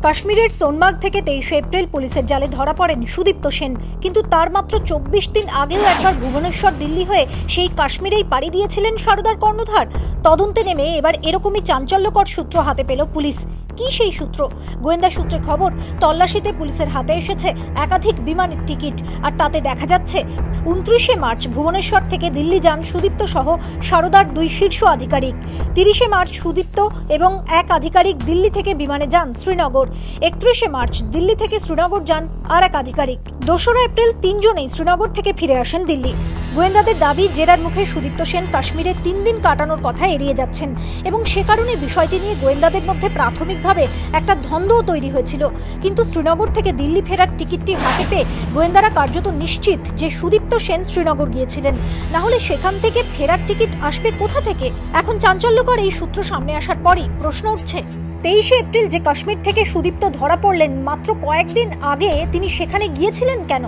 কাশ্মীরের সোনমার্গ থেকে 23 এপ্রিল পুলিশের জালে ধরা পড়েন সুদীপ্ত সেন। কিন্তু তার মাত্র 24 দিন আগেও একবার ভুবনেশ্বর দিল্লি হয়ে সেই কাশ্মীরেই পাড়ি দিয়েছিলেন সারদার কর্ণধার। তদন্তে নেমে এবার এরকমই চাঞ্চল্যকর সূত্র হাতে পেল পুলিশ। কি সেই সূত্র? গোয়েন্দা সূত্রে খবর, তল্লাশিতে পুলিশের হাতে এসেছে একাধিক বিমানের টিকিট। আর তাতে দেখা যাচ্ছে 29 মার্চ ভুবনেশ্বর থেকে দিল্লি যান সুদীপ্ত সহ সারদার 2 শীর্ষ আধিকারিক। 30 মার্চ সুদীপ্ত এবং এক আধিকারিক দিল্লি থেকে বিমানে যান শ্রীনগর। 31 মার্চ দিল্লি থেকে শ্রীনগর যান আর এক আধিকারিক। 2 এপ্রিল তিনজনেই শ্রীনগর থেকে ফিরে আসেন দিল্লি। গোয়েন্দাদের দাবি, জেরার মুখে সুদীপ্ত সেন কাশ্মীরে 3 দিন কাটানোর কথা এড়িয়ে যাচ্ছেন এবং সে কারণে বিষয়টি নিয়ে গোয়েন্দাদের মধ্যে প্রাথমিকভাবে একটা দ্বন্দ্ব তৈরি হয়েছিল। কিন্তু শ্রীনগর থেকে দিল্লি ফেরার টিকিটটি হাতে পেয়ে গোয়েন্দারা কার্যত নিশ্চিত যে সুদীপ্ত সেন শ্রীনগর গিয়েছিলেন, না হলে সেখান থেকে ফেরার টিকিট আসবে কোথা থেকে? এখন চাঞ্চল্যকর এই সূত্র সামনে আসার পরই প্রশ্ন উঠছে, 23 এপ্রিল যে কাশ্মীর থেকে সুদীপ্ত ধরা পড়লেন, মাত্র কয়েকদিন আগে তিনি সেখানে গিয়েছিলেন কেন?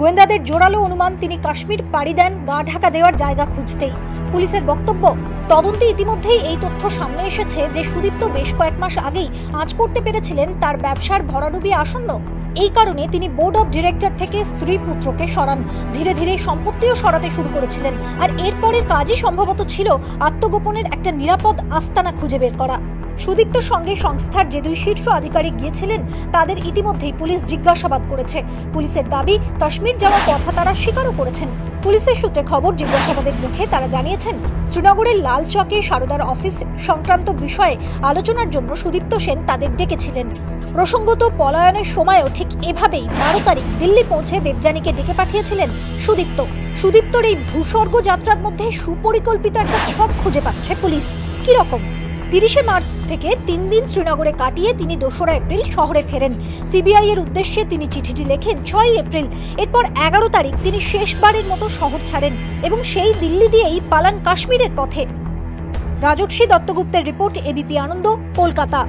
গোয়েন্দাদের জোরালো অনুমান, তিনি কাশ্মীর পাড়ি দেন গা ঢাকা দেওয়ার জায়গা খুঁজতেই। পুলিশের বক্তব্য, তদন্তে ইতিমধ্যেই এই তথ্য সামনে এসেছে যে সুদীপ্ত বেশ কয়েক মাস আগেই আঁচ করতে পেরেছিলেন তার ব্যবসার ভরাডুবি আসন্ন। এই কারণে তিনি বোর্ড অব ডিরেক্টর থেকে স্ত্রী পুত্রকে সরান, ধীরে ধীরে সম্পত্তিও সরাতে শুরু করেছিলেন। আর এরপরের কাজই সম্ভবত ছিল আত্মগোপনের একটা নিরাপদ আস্তানা খুঁজে বের করা। সুদীপ্তর সঙ্গে সংস্থার যে 2 শীর্ষ আধিকারিক গিয়েছিলেন তাদের ইতিমধ্যেই পুলিশ জিজ্ঞাসাবাদ করেছে। পুলিশের দাবি, কাশ্মীর যাওয়ার কথা তারা স্বীকারও করেছেন। পুলিশের সূত্রে খবর, জিজ্ঞাসাবাদের মুখে তারা জানিয়েছেন, শ্রীনগরের লাল চকে সারদার অফিস সংক্রান্ত বিষয়ে আলোচনার জন্য সুদীপ্ত সেন তাদের ডেকেছিলেন। প্রসঙ্গত, পলায়নের সময়ও ঠিক এভাবেই 12 তারিখ দিল্লি পৌঁছে দেবযানীকে ডেকে পাঠিয়েছিলেন সুদীপ্ত। সুদীপ্তর এই ভূস্বর্গ যাত্রার মধ্যে সুপরিকল্পিত একটা ছক খুঁজে পাচ্ছে পুলিশ। কি রকম? 30 মার্চ থেকে 3 দিন শ্রীনগরে কাটিয়ে তিনি 2 এপ্রিল শহরে ফেরেন। সিবিআই এর উদ্দেশ্যে তিনি চিঠিটি লেখেন 6 এপ্রিল। এরপর 11 তারিখ তিনি শেষবারের মতো শহর ছাড়েন এবং সেই দিল্লি দিয়েই পালান কাশ্মীরের পথে। রাজর্ষি দত্তগুপ্তের রিপোর্ট, এবিপি আনন্দ, কলকাতা।